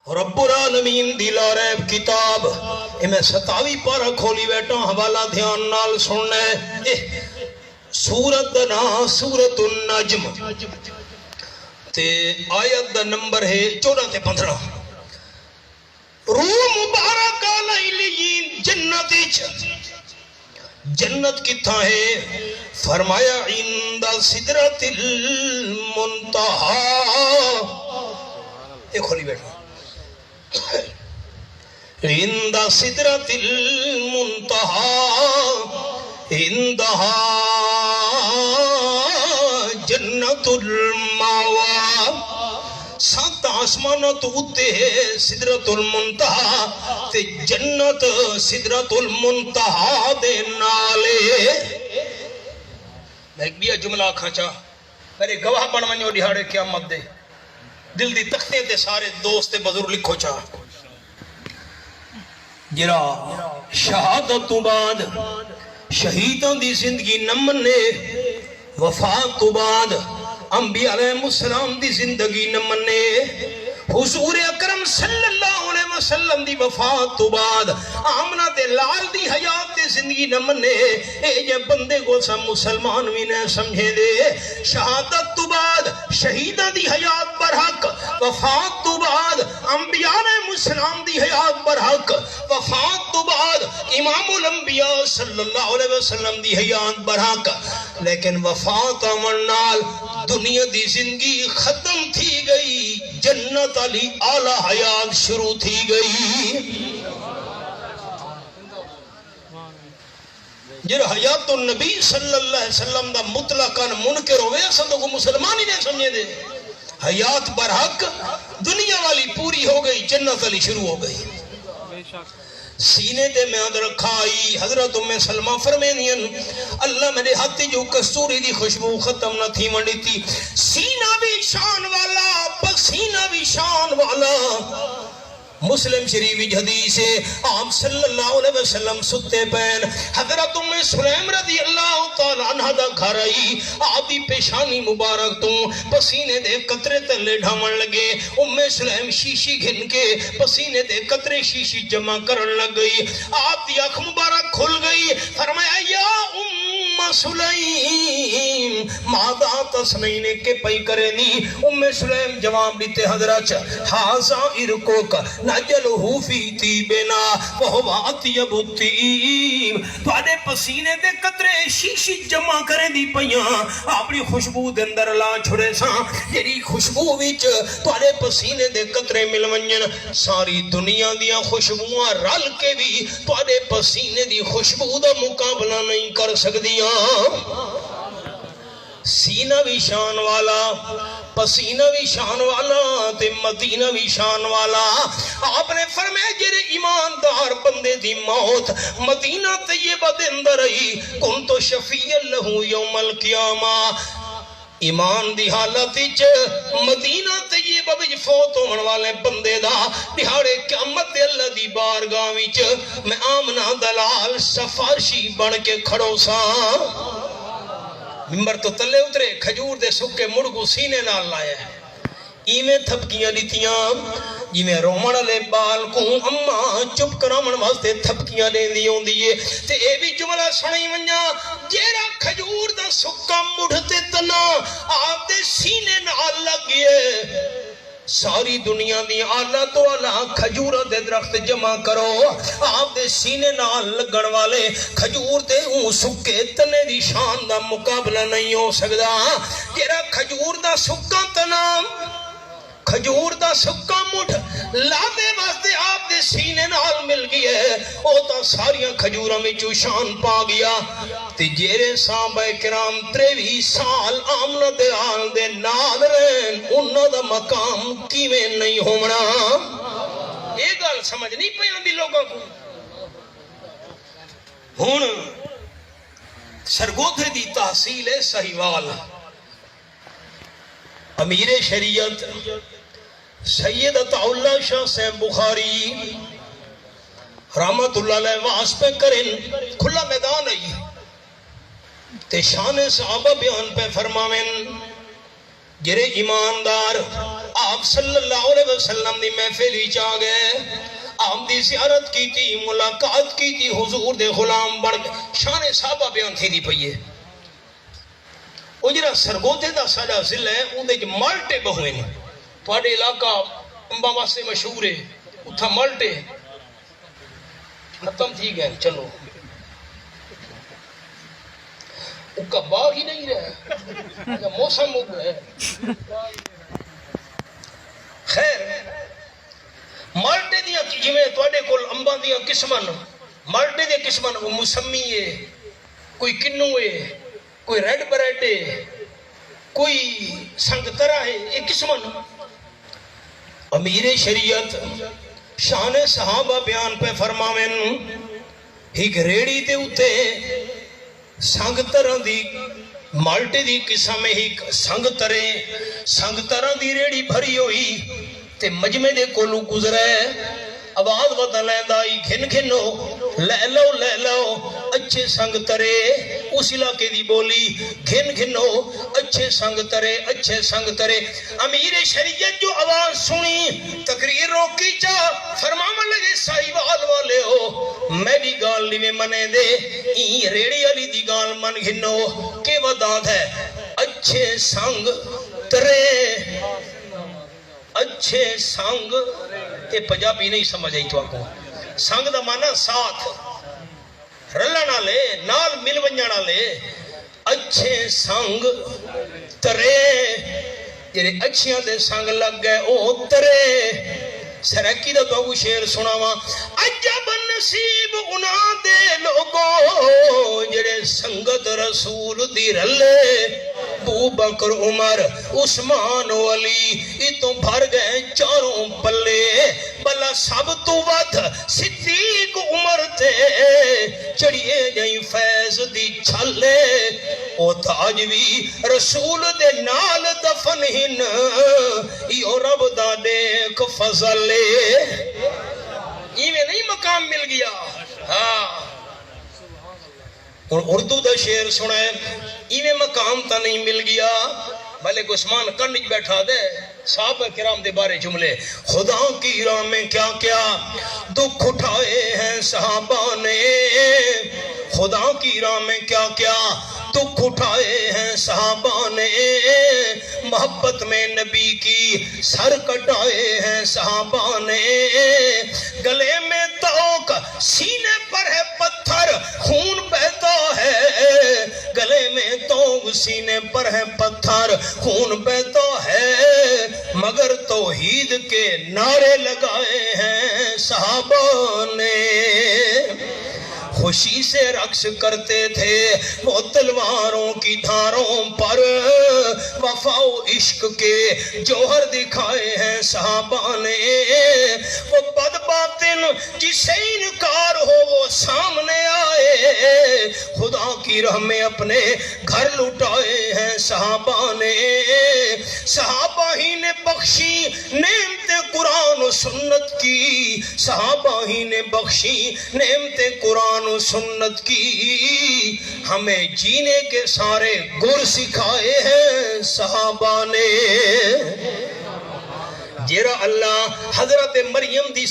رب العالمین دی لا ریب کتاب میں 27 پارہ کھولی بیٹھا حوالہ دھیان نال سننا ہے سورت دا نام سورت النجم تے آیت دا نمبر ہے 14 تے 15 روح مبارک علیین جنت کتھا ہے فرمایا عند سدرۃ المنتہا یہ کھولی بیٹھا عند سدرۃ المنتہا عندہا جنت الماوا سات آسمانہ تو اتے ہے سدرۃ المنتہا تے جنت سدرۃ المنتہا دے نالے میں ایک بیا جملہ آکھاں چاہ میرے گواہ بن ونجو ڈیہاڑے قیامت دے دل دی تختیں تے سارے دوست بزرگ لکھو چاہ جرا شہادت تو بعد شہیدوں دی زندگی نمنے وفات تو بعد انبیاء علیہ السلام دی زندگی نمنے حضور اکرم صلی اللہ علیہ وسلم دی وفات تو بعد آمنہ دے لال دی حیات دے زندگی نمنے اے یہ بندے کو سب مسلمان بھی نہ سمجھے دے شہادت تو بعد شہیدہ دی حیات برحق وفات تو بعد انبیاء علیہ السلام دی حیات برحق وفات تو بعد امام الانبیاء صلی اللہ علیہ وسلم دی حیات برحق لیکن وفات آمنال دنیا دی زندگی ختم تھی گئی جنت علی اعلی حیات شروع تھی گئی جر حیات النبی صلی اللہ علیہ وسلم دا مطلقاً منکر ہوئے سندوں کو مسلمان ہی نہیں سمجھے دے حیات برحق دنیا والی پوری ہو گئی جنت علی شروع ہو گئی سینے دے میں اندر رکھائی حضرت سلمہ فرمینین اللہ میرے ہاتھ جو کستوری دی خوشبو ختم نہ تھی منڈی تھی سینہ بھی شان والا پسینہ بھی شان والا مسلم شریف حدیث ہے آپ صلی اللہ علیہ وسلم ستے پین حضرت سلیم رضی اللہ تعالیٰ عنہ دا گھر آئی آپ دی پیشانی مبارک تو پسینے دے قطرے تلے ڈھامن لگے سلیم شیشی گھن کے پسینے دے قطرے شیشی جمع کرن لگ گئی آپ دی آنکھ مبارک کھل گئی فرمایا یا سلیم مادہ تسنینے کے پئی کرے نی سلیم جواب دیتے حضرت حاضا ارکوک نجلہو فی تیبنا وہو اطیب التیب تو آنے پسینے دے قطرے شیشی جمع کرے دی پئیاں اپنی خوشبو دے اندر لا چھڑے ساں جیری خوشبو ویچ تو آنے پسینے دے قطرے ملونجن ساری دنیا دیا خوشبواں رل کے بھی تو آنے پسینے دی خوشبو دا مقابلہ نہیں کر سکدیاں سینہ بھی شان والا پسینہ بھی شان والا تے مدینہ بھی شان والا آپ نے فرمایا جرے ایماندار بندے دی موت مدینہ طیبہ دے اندر آئی کنتو شفیع لہو یوم القیامہ ایمان دی حالت مدینہ طیبہ بج فوت ہونے والے بندے دا بہاڑے قیامت اللہ دی بارگاہ وچ میں آمنہ دلال سفارشی بن کے کھڑو سا ممبر تو تلے اترے کھجور دے سکے مڑگو سینے نال لائے ایمیں تھپکیاں لیتیاں جی میں رومن لے بال کو اممہ چپ کرامن واسطے تھپکیاں لے دیوں دیئے تے اے بھی جملہ سنی منجا جیرا کھجور دا سکا مڑھتے تنا آپ دے سینے نال لگئے ساری دنیا دی آلہ تو آلہ کھجور دے درخت جمع کرو آپ دے سینے نال لگن والے کھجور دے سکے تنے دی شان دا مقابلہ نہیں ہو سکدا جیرا کھجور دا سکا تنا کھجور دا سکا مٹھ لادے واسطے آپ دے سینے نال مل گئی ہے او تا ساریاں کھجوراں میں جو شان پا گیا تے جیرے صحابہ کرام 23 سال آمنہ دے آل دے نال رہن انہاں دا مقام کیویں نہیں ہومنا یہ گل سمجھ نہیں پیاں دی لوگوں کو ہن سرگودھے دی تحصیل ہے سہیوال امیر شریعت سید عطاءاللہ شاہ صاحب بخاری رحمت اللہ علیہ واس پہ کرن کھلا میدان ہے تے شان صحابہ بیان پہ فرماویں جڑے ایماندار آپ صلی اللہ علیہ وسلم دی محفل وچ آ گئے، آپ دی زیارت کی تھی، ملاقات کی تھی، حضور دے غلام بڑھ گئے، شان صحابہ بیان تھی دی پئی ہے۔ وہ جڑا سرگودے دا ساڈا ضلع ہے اون دے مالٹے بہوئے نے، تواڈے علاقہ امبا واسطے مشہور ہے، اتھا مالٹے ختم تھی گئے، چلو ان کا باغ ہی نہیں رہا، موسم ہو گئے۔ خیر مالٹے دیا جویں تواڈے کول امباں دیا قسماں، مالٹے دے قسماں، وہ موسمی ہے، کوئی کنو ہے، کوئی ریڈ بریڈ ہے، کوئی سنگترا ہے، یہ قسماں۔ امیر شریعت شان صحابہ بیان پہ فرماویں، ایک ریڑی دے اتے سنگترا دی مالٹے دی قسم ایک سنگترا دی ریڑی بھری ہوئی تے مجمع دے کولو گزرے، آواز بدل لیندائی، گھن گھنو لے لو اچھے سنگترے، اس علاقے دی بولی گھن گھنو اچھے سنگترے۔ امیر شریعت جو آواز سنی تقریر روکی چاہ فرماون لگے ساہیوال والے ہو میری گال نہیں میں منے دے، این ریڑی علی دی گال من گھنو کہ وداد ہے اچھے سنگ تے پنجابی نہیں سمجھ آئی تو آکو، سنگ دا مانا ساتھ رلنا لے نال مل ونجنا لے، اچھے سنگ ترے جیرے اچھیاں دے سنگ لگ گئے او ترے۔ سرکی دا تو شیر سناواں، عجب نصیب انا دے لوگو جڑے سنگت رسول دی رلے، ابو بکر عمر عثمان و علی اتوں بھر گئے چاروں پلے، بلا سب تو ود صدیق عمر تے چڑیے جائیں فیض دی چھلے، او تاج بھی رسول دے نال دفن ہن، ایو رب دا دیکھ فضل لے، ایویں نہیں مقام مل گیا۔ ہاں اور اردو دا شعر سنائے، ایویں مقام تا نہیں مل گیا، ملک عثمان کنج بیٹھا دے صحابہ کرام دے بارے جملے، خدا کی راہ میں کیا کیا دکھ اٹھائے ہیں صحابہ نے، خدا کی راہ میں کیا کیا دکھ اٹھائے ہیں صحابہ نے، محبت میں نبی کی سر کٹائے ہیں صحابہ نے، گلے میں توق سینے پر ہے پتھر خون بہتا ہے، گلے میں توق سینے پر ہے پتھر خون بہتا ہے، مگر توحید کے نعرے لگائے ہیں صحابہ نے، خوشی سے رقص کرتے تھے وہ تلواروں کی دھاروں پر، وفا و عشق کے جوہر دکھائے ہیں صحابہ نے، وہ بد باطن جسے انکار ہو وہ سامنے آئے، خدا کی راہ میں اپنے گھر لٹائے ہیں صحابہ نے، صحابہ ہی نے بخشی نعمت قرآن و سنت کی، صحابہ ہی نے بخشی نعمت قرآن و سنت کی، ہمیں جینے کے سارے گر سکھائے ہیں صحابہ نے، جیرا اللہ حضرت مریم دی